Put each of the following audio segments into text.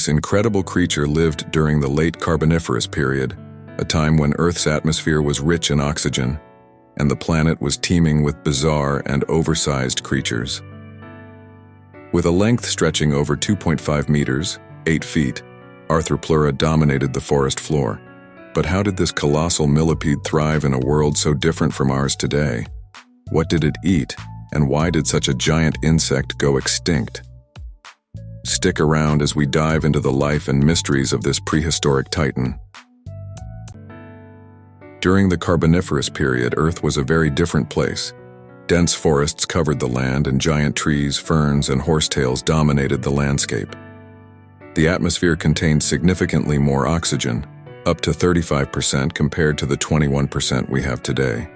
This incredible creature lived during the late Carboniferous period, a time when Earth's atmosphere was rich in oxygen, and the planet was teeming with bizarre and oversized creatures. With a length stretching over 2.5 meters, 8 feet, Arthropleura dominated the forest floor. But how did this colossal millipede thrive in a world so different from ours today? What did it eat, and why did such a giant insect go extinct? Stick around as we dive into the life and mysteries of this prehistoric titan. During the Carboniferous period, Earth was a very different place. Dense forests covered the land, and giant trees, ferns, and horsetails dominated the landscape. The atmosphere contained significantly more oxygen, up to 35% compared to the 21% we have today.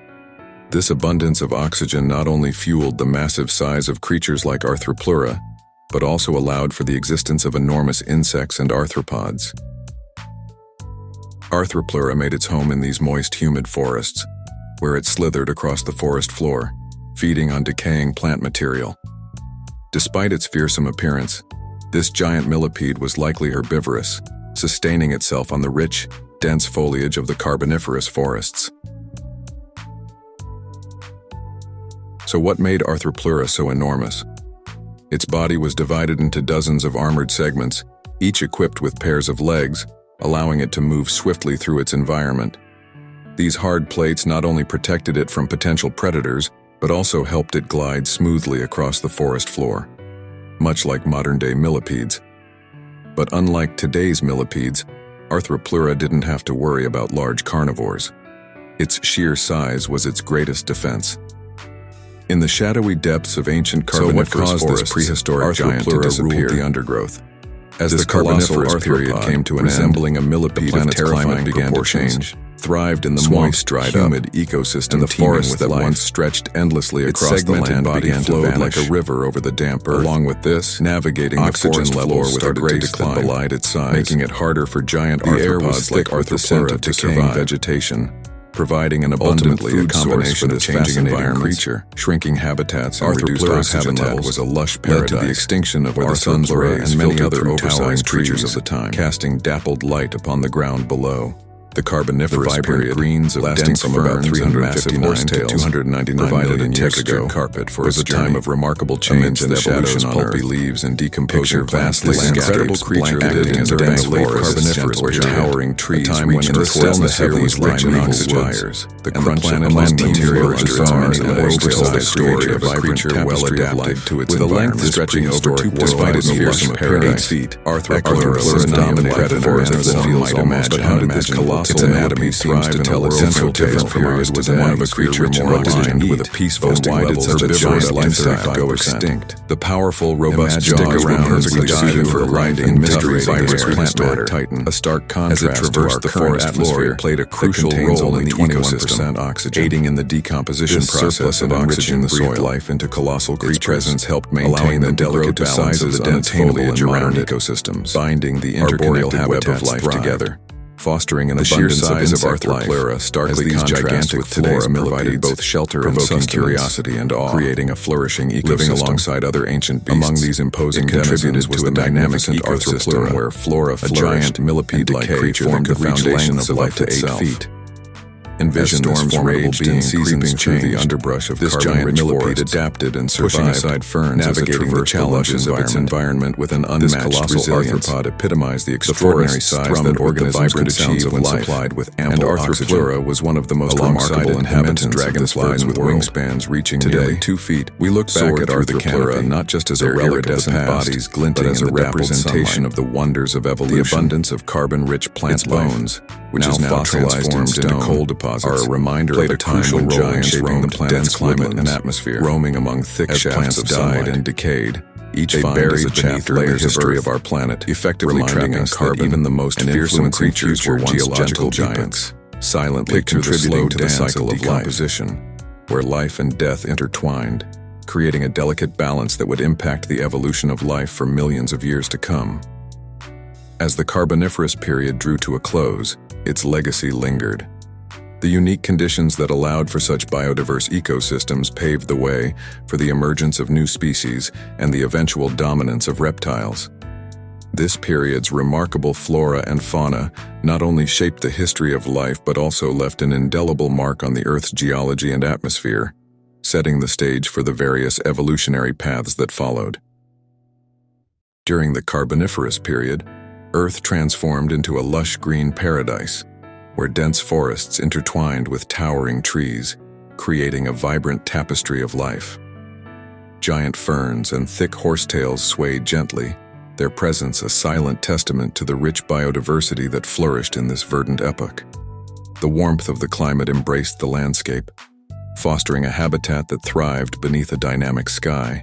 This abundance of oxygen not only fueled the massive size of creatures like Arthropleura, but also allowed for the existence of enormous insects and arthropods. Arthropleura made its home in these moist, humid forests, where it slithered across the forest floor, feeding on decaying plant material. Despite its fearsome appearance, this giant millipede was likely herbivorous, sustaining itself on the rich, dense foliage of the Carboniferous forests. So what made Arthropleura so enormous? Its body was divided into dozens of armored segments, each equipped with pairs of legs, allowing it to move swiftly through its environment. These hard plates not only protected it from potential predators, but also helped it glide smoothly across the forest floor, much like modern-day millipedes. But unlike today's millipedes, Arthropleura didn't have to worry about large carnivores. Its sheer size was its greatest defense. In the shadowy depths of ancient Carboniferous forests, this prehistoric giant to disappear the undergrowth. As the Carboniferous period came to an end, resembling a millipede of terrifying began to change, thrived in the moist, humid ecosystem, and the forests that once stretched endlessly across the land began to flow like a river over the damp earth. Along with this, navigating the forest floor with a grace that belied its size, making it harder for giant arthropods like Arthropleura to survive vegetation, providing an abundant food source for this fascinating creature. Shrinking habitats and reduced oxygen levels was a lush paradise, led to the extinction of the sun's rays and many other oversized creatures of the time, casting dappled light upon the ground below. The Carboniferous period, greens of dense from about 359 to 299 million years ago, carpet for was a time of remarkable change in the shadows, pulpy leaves, and decomposing vastly incredible creature living in the dense late Carboniferous period, towering trees, a time when the atmosphere was rich in oxygen, the crunch and plant material and stars, and the story of a creature well adapted to its environment, stretching over 2 despite its fearsome appearance. Arthropleura dominated the forest of the fields almost, but how did this colossal its anatomy seems to tell a central tale from ours was one of a creature more aligned with a peaceful levels of its giant lifestyle go extinct. The powerful, robust jaws were perfectly suited for grinding mystery fibrous plant matter titan. A stark contrast as it traversed the forest floor, played a crucial role in the ecosystem, oxygen, aiding in the decomposition process and enriching the soil life into colossal creatures. Its presence helped maintain the delicate balance of the dense foliage around ecosystems, binding the interconnected web of life together, fostering an abundance of Arthropleura, starkly contrasts with today's millipede, both shelter and sustenance, curiosity and awe, creating a flourishing ecosystem. Living alongside other ancient beasts, among these imposing denizens was the magnificent Arthropleura, where flora flourished, a giant millipede-like creature formed the foundation of life to 8 feet. Envision storms raged and seasons through the underbrush of this giant millipede adapted and survived, pushing aside ferns, navigating the challenges of its environment with an unmatched resilience. Arthropod epitomized the extraordinary size that organisms could achieve when supplied with ample oxygen. And Arthropleura was one of the most remarkable inhabitants, dragonflies with wingspans reaching nearly 2 feet. We look back at Arthropleura not just as a relic of the past, bodies glinting but as a representation of the wonders of evolution, the abundance of carbon-rich plant bones, which is now transformed into coal deposits, are a reminder of a time when giants roamed the planet's climate and atmosphere, roaming among thick shafts of sunlight and decayed. Each buried beneath layers of history of our planet, effectively reminding us that even the most fearsome creatures were once gentle giants, silently contributing to the cycle of decomposition, where life and death intertwined, creating a delicate balance that would impact the evolution of life for millions of years to come. As the Carboniferous period drew to a close, its legacy lingered. The unique conditions that allowed for such biodiverse ecosystems paved the way for the emergence of new species and the eventual dominance of reptiles. This period's remarkable flora and fauna not only shaped the history of life but also left an indelible mark on the Earth's geology and atmosphere, setting the stage for the various evolutionary paths that followed. During the Carboniferous period, Earth transformed into a lush green paradise, where dense forests intertwined with towering trees, creating a vibrant tapestry of life. Giant ferns and thick horsetails swayed gently, their presence a silent testament to the rich biodiversity that flourished in this verdant epoch. The warmth of the climate embraced the landscape, fostering a habitat that thrived beneath a dynamic sky,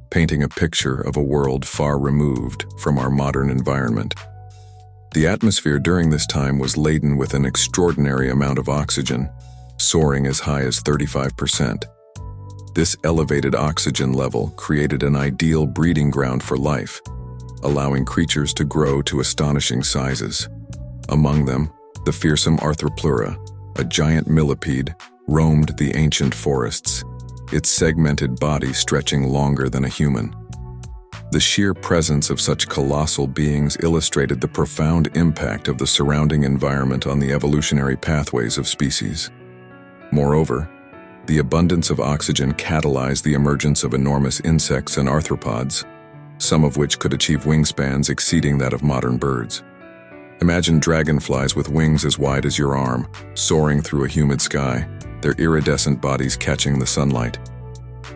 painting a picture of a world far removed from our modern environment. The atmosphere during this time was laden with an extraordinary amount of oxygen, soaring as high as 35%. This elevated oxygen level created an ideal breeding ground for life, allowing creatures to grow to astonishing sizes. Among them, the fearsome Arthropleura, a giant millipede, roamed the ancient forests, its segmented body stretching longer than a human. The sheer presence of such colossal beings illustrated the profound impact of the surrounding environment on the evolutionary pathways of species. Moreover, the abundance of oxygen catalyzed the emergence of enormous insects and arthropods, some of which could achieve wingspans exceeding that of modern birds. Imagine dragonflies with wings as wide as your arm, soaring through a humid sky, their iridescent bodies catching the sunlight.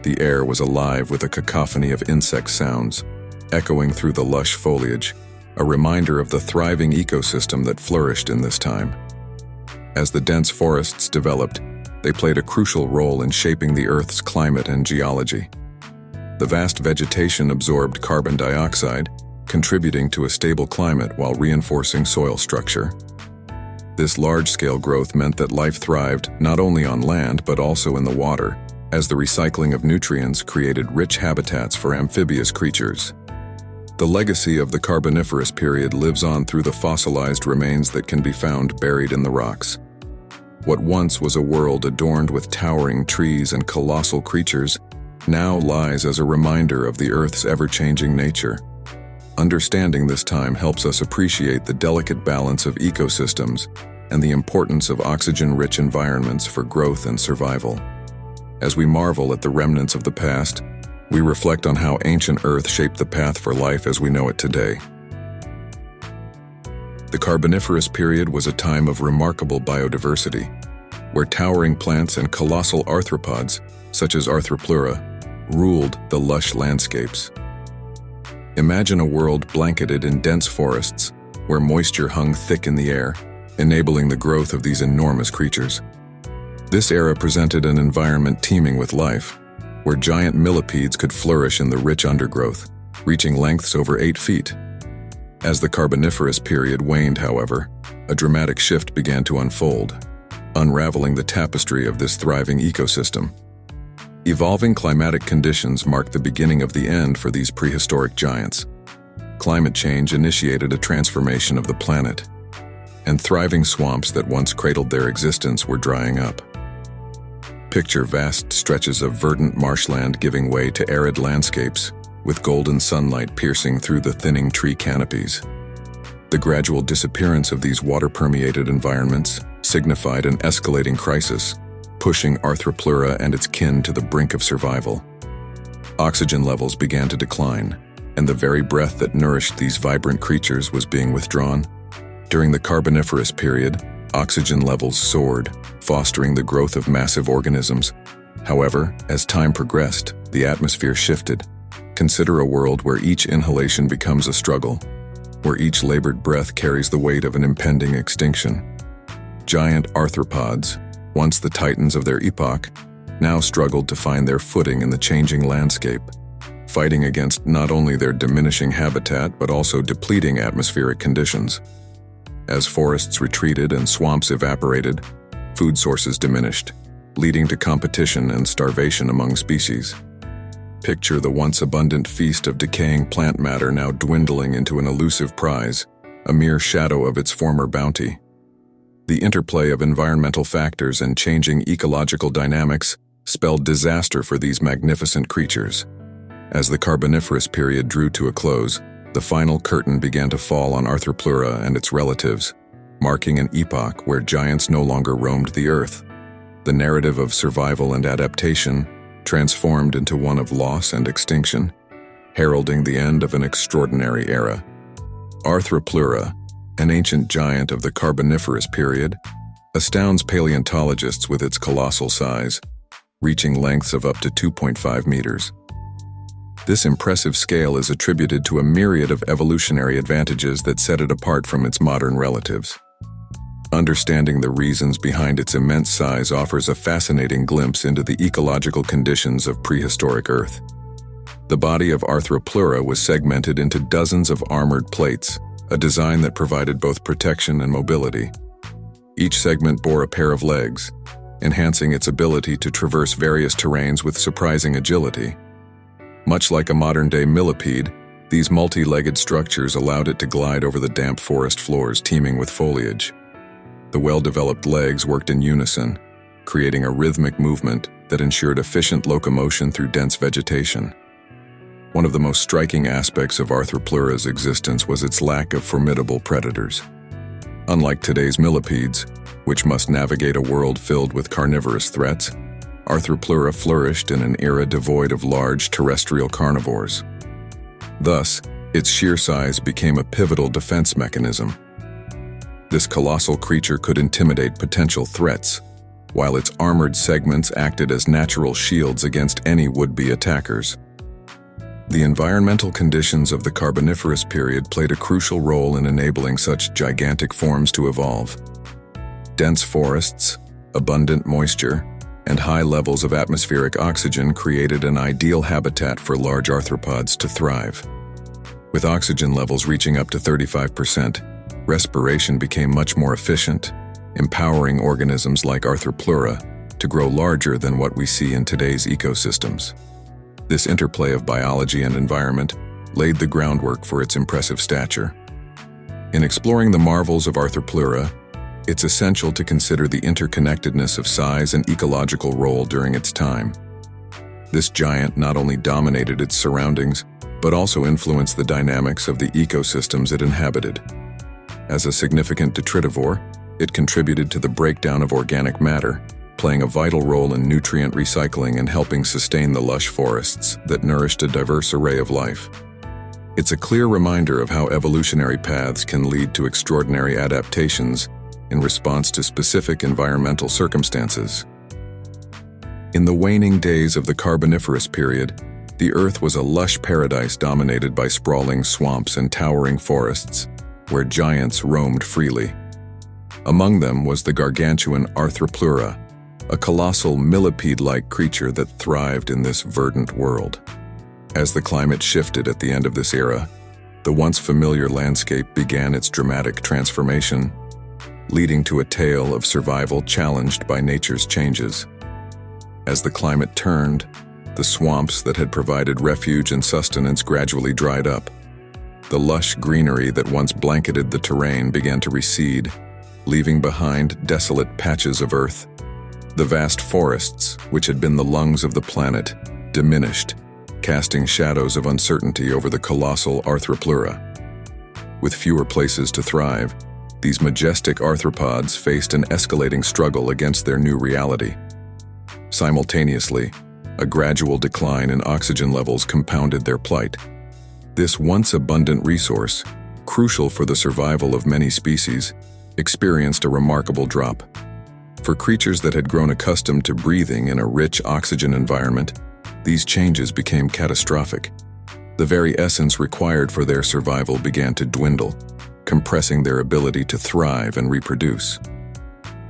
The air was alive with a cacophony of insect sounds, echoing through the lush foliage, a reminder of the thriving ecosystem that flourished in this time. As the dense forests developed, they played a crucial role in shaping the Earth's climate and geology. The vast vegetation absorbed carbon dioxide, contributing to a stable climate while reinforcing soil structure. This large-scale growth meant that life thrived not only on land but also in the water, as the recycling of nutrients created rich habitats for amphibious creatures. The legacy of the Carboniferous period lives on through the fossilized remains that can be found buried in the rocks. What once was a world adorned with towering trees and colossal creatures now lies as a reminder of the Earth's ever-changing nature. Understanding this time helps us appreciate the delicate balance of ecosystems and the importance of oxygen-rich environments for growth and survival. As we marvel at the remnants of the past, we reflect on how ancient Earth shaped the path for life as we know it today. The Carboniferous period was a time of remarkable biodiversity, where towering plants and colossal arthropods, such as Arthropleura, ruled the lush landscapes. Imagine a world blanketed in dense forests, where moisture hung thick in the air, enabling the growth of these enormous creatures. This era presented an environment teeming with life, where giant millipedes could flourish in the rich undergrowth, reaching lengths over 8 feet. As the Carboniferous period waned, however, a dramatic shift began to unfold, unraveling the tapestry of this thriving ecosystem. Evolving climatic conditions marked the beginning of the end for these prehistoric giants. Climate change initiated a transformation of the planet, and thriving swamps that once cradled their existence were drying up. Picture vast stretches of verdant marshland giving way to arid landscapes, with golden sunlight piercing through the thinning tree canopies. The gradual disappearance of these water-permeated environments signified an escalating crisis, pushing Arthropleura and its kin to the brink of survival. Oxygen levels began to decline, and the very breath that nourished these vibrant creatures was being withdrawn. During the Carboniferous period, oxygen levels soared, fostering the growth of massive organisms. However, as time progressed, the atmosphere shifted. Consider a world where each inhalation becomes a struggle, where each labored breath carries the weight of an impending extinction. Giant arthropods, once the titans of their epoch, now struggled to find their footing in the changing landscape, fighting against not only their diminishing habitat but also depleting atmospheric conditions. As forests retreated and swamps evaporated, food sources diminished, leading to competition and starvation among species. Picture the once abundant feast of decaying plant matter now dwindling into an elusive prize, a mere shadow of its former bounty. The interplay of environmental factors and changing ecological dynamics spelled disaster for these magnificent creatures. As the Carboniferous period drew to a close, The final curtain began to fall on Arthropleura and its relatives, marking an epoch where giants no longer roamed the earth. The narrative of survival and adaptation transformed into one of loss and extinction, heralding the end of an extraordinary era. Arthropleura, an ancient giant of the Carboniferous period, astounds paleontologists with its colossal size, reaching lengths of up to 2.5 meters. This impressive scale is attributed to a myriad of evolutionary advantages that set it apart from its modern relatives. Understanding the reasons behind its immense size offers a fascinating glimpse into the ecological conditions of prehistoric Earth. The body of Arthropleura was segmented into dozens of armored plates, a design that provided both protection and mobility. Each segment bore a pair of legs, enhancing its ability to traverse various terrains with surprising agility. Much like a modern-day millipede, these multi-legged structures allowed it to glide over the damp forest floors teeming with foliage. The well-developed legs worked in unison, creating a rhythmic movement that ensured efficient locomotion through dense vegetation. One of the most striking aspects of Arthropleura's existence was its lack of formidable predators. Unlike today's millipedes, which must navigate a world filled with carnivorous threats, Arthropleura flourished in an era devoid of large terrestrial carnivores. Thus, its sheer size became a pivotal defense mechanism. This colossal creature could intimidate potential threats, while its armored segments acted as natural shields against any would-be attackers. The environmental conditions of the Carboniferous period played a crucial role in enabling such gigantic forms to evolve. Dense forests, abundant moisture, and high levels of atmospheric oxygen created an ideal habitat for large arthropods to thrive. With oxygen levels reaching up to 35%, respiration became much more efficient, empowering organisms like Arthropleura to grow larger than what we see in today's ecosystems. This interplay of biology and environment laid the groundwork for its impressive stature. In exploring the marvels of Arthropleura, it's essential to consider the interconnectedness of size and ecological role during its time. This giant not only dominated its surroundings, but also influenced the dynamics of the ecosystems it inhabited. As a significant detritivore, it contributed to the breakdown of organic matter, playing a vital role in nutrient recycling and helping sustain the lush forests that nourished a diverse array of life. It's a clear reminder of how evolutionary paths can lead to extraordinary adaptations in response to specific environmental circumstances. In the waning days of the Carboniferous period, the Earth was a lush paradise dominated by sprawling swamps and towering forests, where giants roamed freely. Among them was the gargantuan Arthropleura, a colossal millipede-like creature that thrived in this verdant world. As the climate shifted at the end of this era, the once familiar landscape began its dramatic transformation, leading to a tale of survival challenged by nature's changes. As the climate turned, the swamps that had provided refuge and sustenance gradually dried up. The lush greenery that once blanketed the terrain began to recede, leaving behind desolate patches of earth. The vast forests, which had been the lungs of the planet, diminished, casting shadows of uncertainty over the colossal Arthropleura. With fewer places to thrive, these majestic arthropods faced an escalating struggle against their new reality. Simultaneously, a gradual decline in oxygen levels compounded their plight. This once abundant resource, crucial for the survival of many species, experienced a remarkable drop. For creatures that had grown accustomed to breathing in a rich oxygen environment, these changes became catastrophic. The very essence required for their survival began to dwindle, compressing their ability to thrive and reproduce.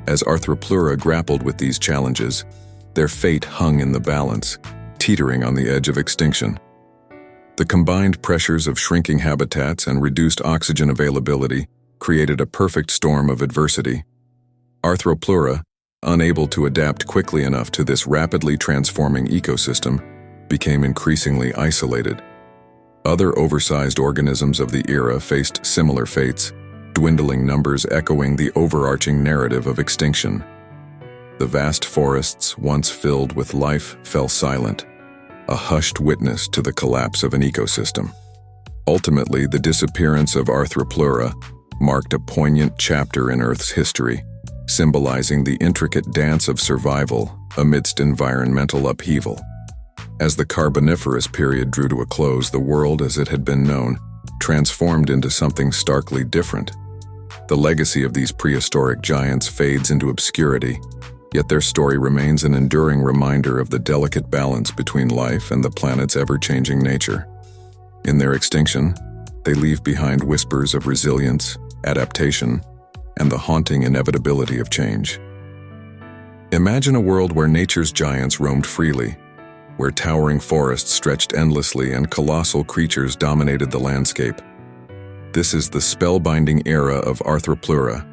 As Arthropleura grappled with these challenges, their fate hung in the balance, teetering on the edge of extinction. The combined pressures of shrinking habitats and reduced oxygen availability created a perfect storm of adversity. Arthropleura, unable to adapt quickly enough to this rapidly transforming ecosystem, became increasingly isolated. Other oversized organisms of the era faced similar fates, dwindling numbers echoing the overarching narrative of extinction. The vast forests once filled with life fell silent, a hushed witness to the collapse of an ecosystem. Ultimately, the disappearance of Arthropleura marked a poignant chapter in Earth's history, symbolizing the intricate dance of survival amidst environmental upheaval. As the Carboniferous period drew to a close, the world as it had been known transformed into something starkly different. The legacy of these prehistoric giants fades into obscurity, yet their story remains an enduring reminder of the delicate balance between life and the planet's ever-changing nature. In their extinction, they leave behind whispers of resilience, adaptation, and the haunting inevitability of change. Imagine a world where nature's giants roamed freely, where towering forests stretched endlessly and colossal creatures dominated the landscape. This is the spellbinding era of Arthropleura,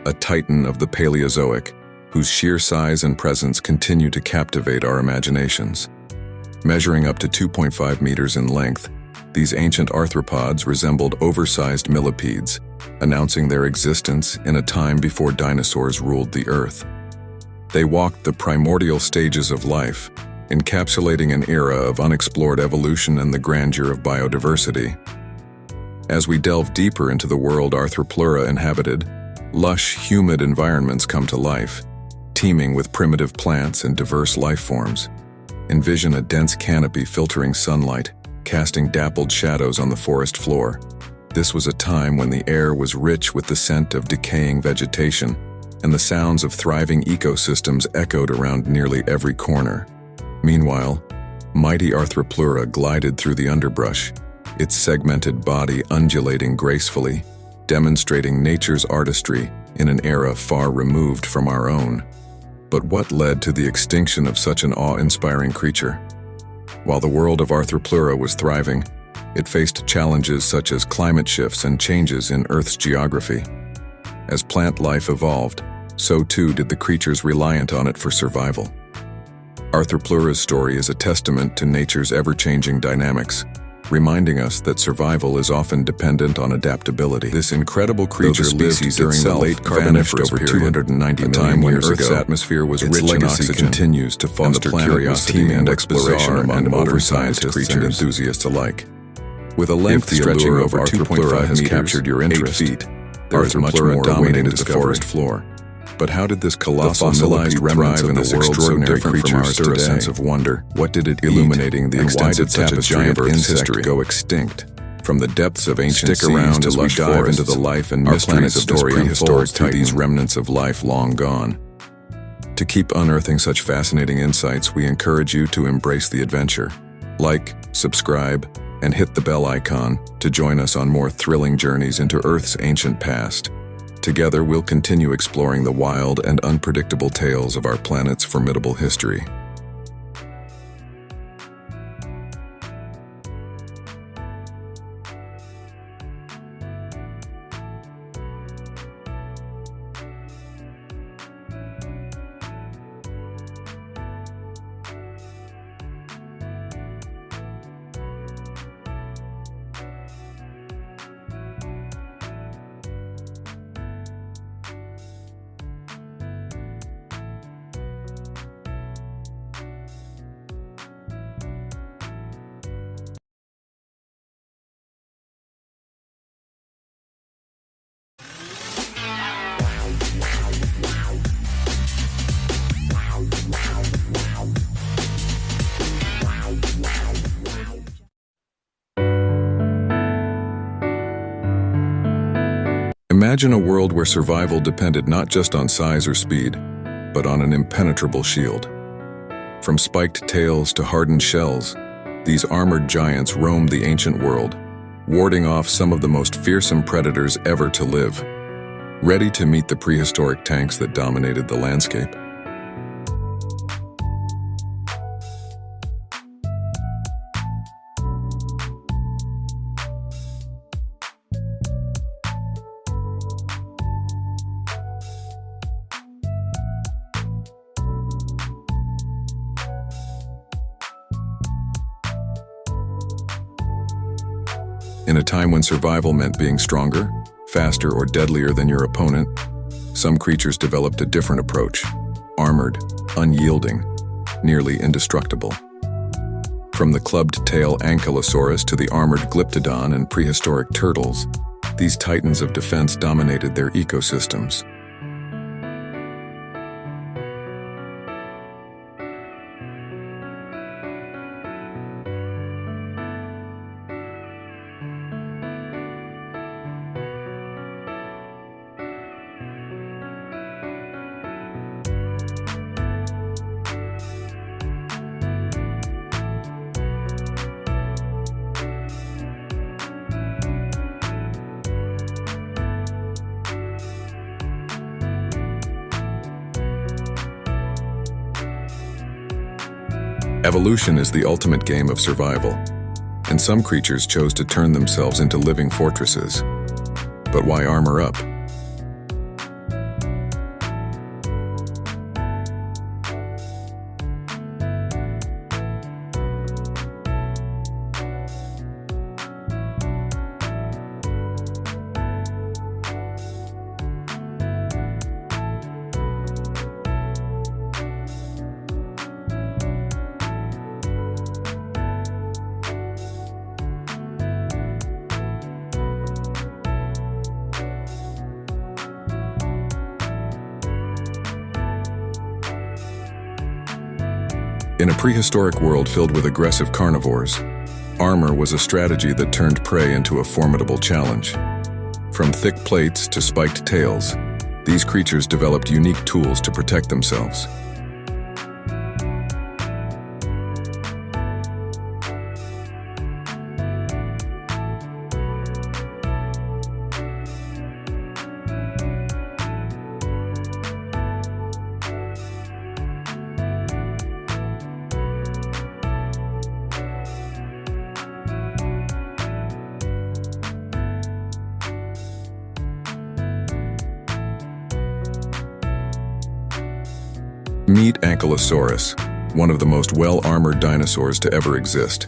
a titan of the Paleozoic, whose sheer size and presence continue to captivate our imaginations. Measuring up to 2.5 meters in length, these ancient arthropods resembled oversized millipedes, announcing their existence in a time before dinosaurs ruled the Earth. They walked the primordial stages of life, encapsulating an era of unexplored evolution and the grandeur of biodiversity. As we delve deeper into the world Arthropleura inhabited, lush, humid environments come to life, teeming with primitive plants and diverse life forms. Envision a dense canopy filtering sunlight, casting dappled shadows on the forest floor. This was a time when the air was rich with the scent of decaying vegetation, and the sounds of thriving ecosystems echoed around nearly every corner. Meanwhile, mighty Arthropleura glided through the underbrush, its segmented body undulating gracefully, demonstrating nature's artistry in an era far removed from our own. But what led to the extinction of such an awe-inspiring creature? While the world of Arthropleura was thriving, it faced challenges such as climate shifts and changes in Earth's geography. As plant life evolved, so too did the creatures reliant on it for survival. Arthropleura's story is a testament to nature's ever-changing dynamics, reminding us that survival is often dependent on adaptability. This incredible creature lived during the late Carboniferous over 290 million years ago. Earth's atmosphere was rich in oxygen, continues to foster curiosity and exploration among modern scientists and enthusiasts alike. With a length stretching over 2.5 has captured your interest, there is much more dominated the forest floor. But how did this colossal millipede thrive in a world so different from ours today? A sense of wonder. What did it illuminating the extensive tapestry of Earth's history go extinct? From the depths of ancient seas to lush forests, into the life and mysteries of this prehistoric titan, these remnants of life long gone. To keep unearthing such fascinating insights, we encourage you to embrace the adventure. Like, subscribe, and hit the bell icon to join us on more thrilling journeys into Earth's ancient past. Together, we'll continue exploring the wild and unpredictable tales of our planet's formidable history. Imagine a world where survival depended not just on size or speed, but on an impenetrable shield. From spiked tails to hardened shells, these armored giants roamed the ancient world, warding off some of the most fearsome predators ever to live, ready to meet the prehistoric tanks that dominated the landscape. In a time when survival meant being stronger, faster, or deadlier than your opponent, some creatures developed a different approach: armored, unyielding, nearly indestructible. From the clubbed-tail Ankylosaurus to the armored Glyptodon and prehistoric turtles, these titans of defense dominated their ecosystems. Evolution is the ultimate game of survival, and some creatures chose to turn themselves into living fortresses. But why armor up? In a prehistoric world filled with aggressive carnivores, armor was a strategy that turned prey into a formidable challenge. From thick plates to spiked tails, these creatures developed unique tools to protect themselves. Meet Ankylosaurus, one of the most well-armored dinosaurs to ever exist.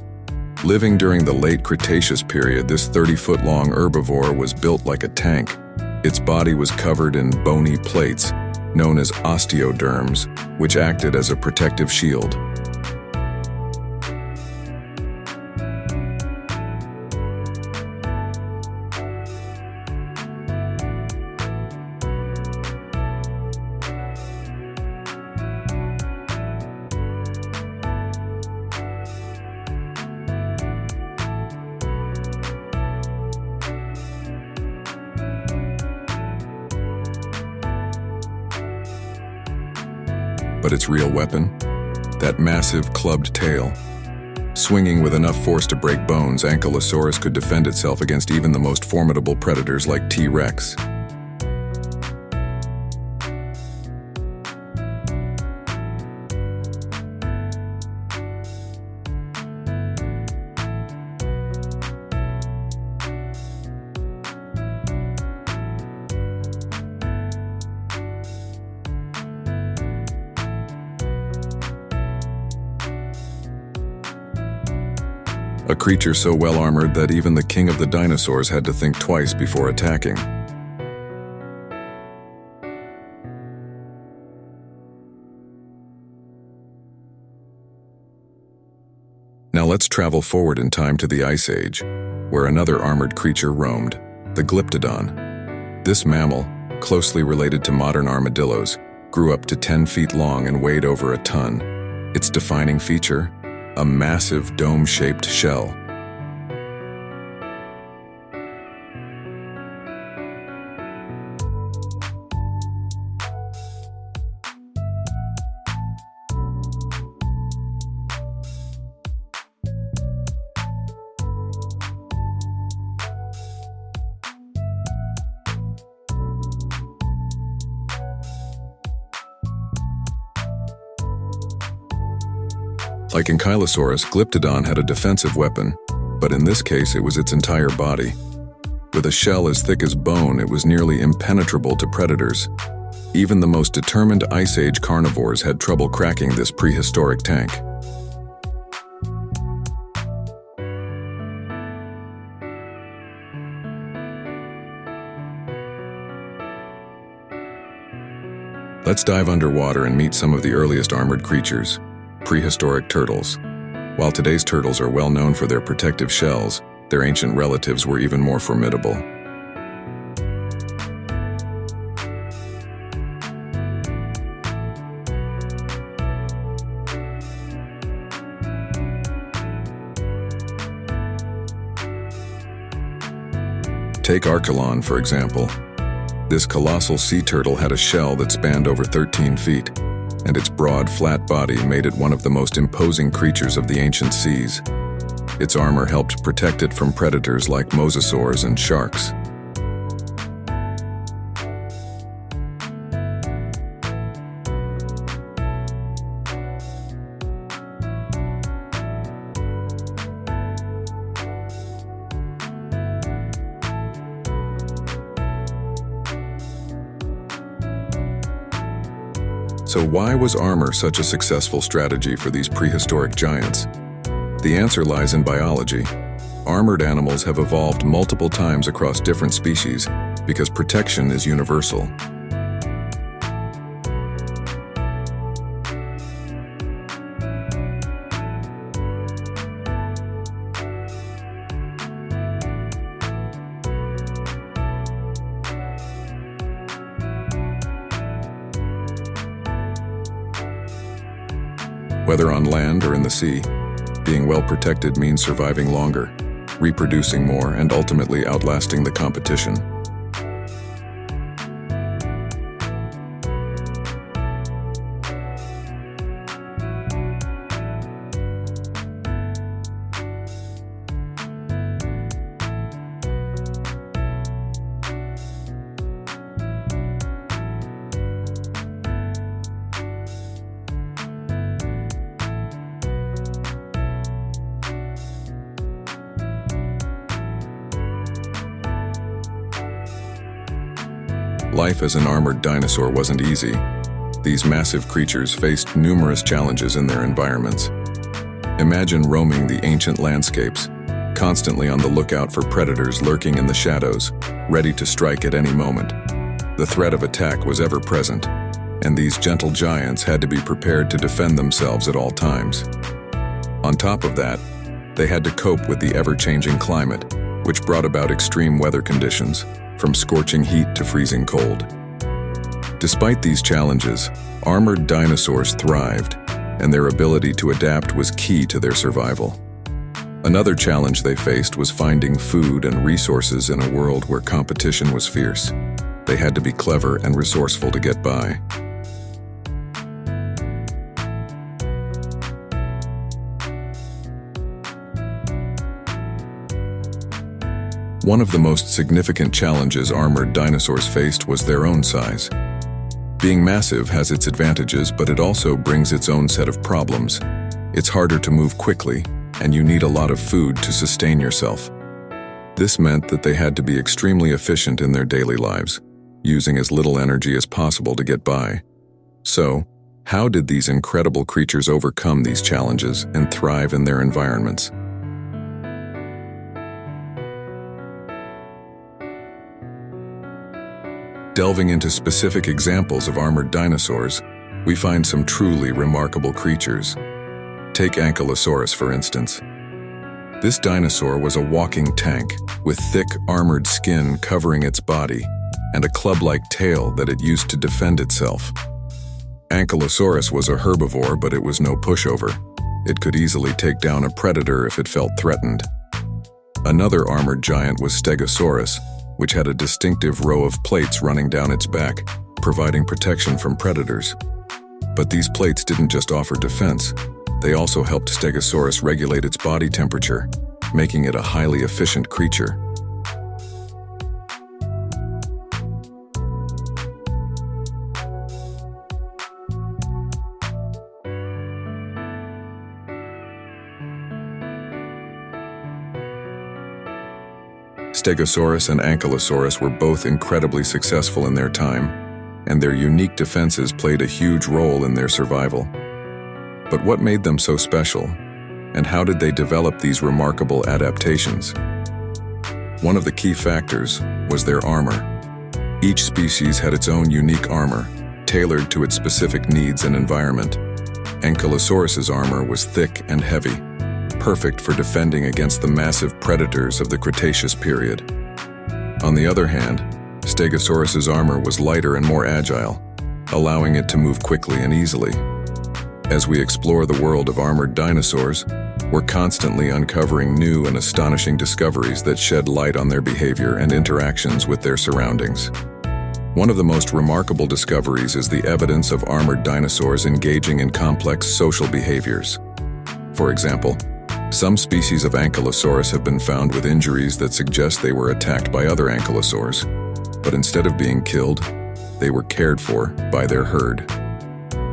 Living during the late Cretaceous period, this 30-foot-long herbivore was built like a tank. Its body was covered in bony plates, known as osteoderms, which acted as a protective shield. But its real weapon? That massive clubbed tail. Swinging with enough force to break bones, Ankylosaurus could defend itself against even the most formidable predators like T-Rex. A creature so well-armored that even the king of the dinosaurs had to think twice before attacking. Now let's travel forward in time to the Ice Age, where another armored creature roamed, the Glyptodon. This mammal, closely related to modern armadillos, grew up to 10 feet long and weighed over a ton. Its defining feature? A massive dome-shaped shell. Like Ankylosaurus, Glyptodon had a defensive weapon, but in this case it was its entire body. With a shell as thick as bone, it was nearly impenetrable to predators. Even the most determined Ice Age carnivores had trouble cracking this prehistoric tank. Let's dive underwater and meet some of the earliest armored creatures. Prehistoric turtles. While today's turtles are well known for their protective shells, their ancient relatives were even more formidable. Take Archelon, for example. This colossal sea turtle had a shell that spanned over 13 feet, and its broad, flat body made it one of the most imposing creatures of the ancient seas. Its armor helped protect it from predators like mosasaurs and sharks. So why was armor such a successful strategy for these prehistoric giants? The answer lies in biology. Armored animals have evolved multiple times across different species because protection is universal. Whether on land or in the sea, being well protected means surviving longer, reproducing more, and ultimately outlasting the competition. Life as an armored dinosaur wasn't easy. These massive creatures faced numerous challenges in their environments. Imagine roaming the ancient landscapes, constantly on the lookout for predators lurking in the shadows, ready to strike at any moment. The threat of attack was ever present, and these gentle giants had to be prepared to defend themselves at all times. On top of that, they had to cope with the ever-changing climate, which brought about extreme weather conditions, from scorching heat to freezing cold. Despite these challenges, armored dinosaurs thrived, and their ability to adapt was key to their survival. Another challenge they faced was finding food and resources in a world where competition was fierce. They had to be clever and resourceful to get by. One of the most significant challenges armored dinosaurs faced was their own size. Being massive has its advantages, but it also brings its own set of problems. It's harder to move quickly, and you need a lot of food to sustain yourself. This meant that they had to be extremely efficient in their daily lives, using as little energy as possible to get by. So, how did these incredible creatures overcome these challenges and thrive in their environments? Delving into specific examples of armored dinosaurs, we find some truly remarkable creatures. Take Ankylosaurus, for instance. This dinosaur was a walking tank, with thick, armored skin covering its body, and a club-like tail that it used to defend itself. Ankylosaurus was a herbivore, but it was no pushover. It could easily take down a predator if it felt threatened. Another armored giant was Stegosaurus, which had a distinctive row of plates running down its back, providing protection from predators. But these plates didn't just offer defense, they also helped Stegosaurus regulate its body temperature, making it a highly efficient creature. Stegosaurus and Ankylosaurus were both incredibly successful in their time, and their unique defenses played a huge role in their survival. But what made them so special, and how did they develop these remarkable adaptations? One of the key factors was their armor. Each species had its own unique armor, tailored to its specific needs and environment. Ankylosaurus's armor was thick and heavy, perfect for defending against the massive predators of the Cretaceous period. On the other hand, Stegosaurus's armor was lighter and more agile, allowing it to move quickly and easily. As we explore the world of armored dinosaurs, we're constantly uncovering new and astonishing discoveries that shed light on their behavior and interactions with their surroundings. One of the most remarkable discoveries is the evidence of armored dinosaurs engaging in complex social behaviors. For example, some species of Ankylosaurus have been found with injuries that suggest they were attacked by other ankylosaurs, but instead of being killed, they were cared for by their herd.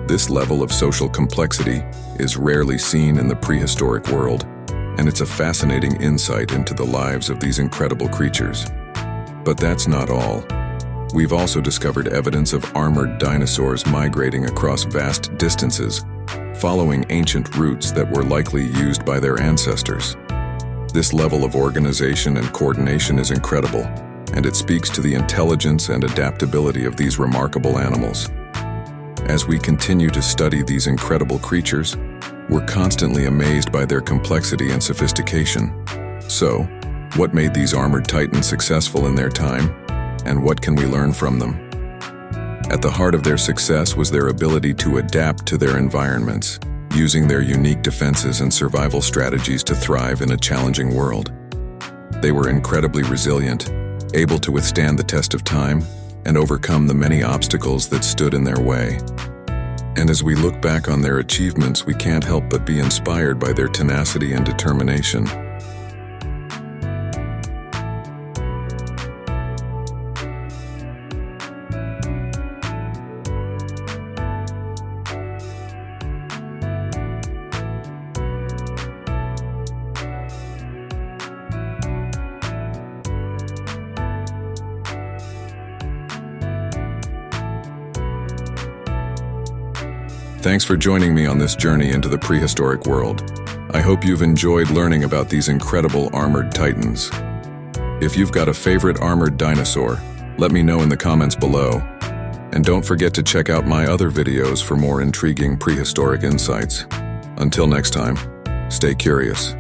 This level of social complexity is rarely seen in the prehistoric world, and it's a fascinating insight into the lives of these incredible creatures. But that's not all. We've also discovered evidence of armored dinosaurs migrating across vast distances, following ancient routes that were likely used by their ancestors. This level of organization and coordination is incredible, and it speaks to the intelligence and adaptability of these remarkable animals. As we continue to study these incredible creatures, we're constantly amazed by their complexity and sophistication. So, what made these armored titans successful in their time, and what can we learn from them? At the heart of their success was their ability to adapt to their environments, using their unique defenses and survival strategies to thrive in a challenging world. They were incredibly resilient, able to withstand the test of time and overcome the many obstacles that stood in their way. And as we look back on their achievements, we can't help but be inspired by their tenacity and determination. Thanks for joining me on this journey into the prehistoric world. I hope you've enjoyed learning about these incredible armored titans. If you've got a favorite armored dinosaur, let me know in the comments below. And don't forget to check out my other videos for more intriguing prehistoric insights. Until next time, stay curious.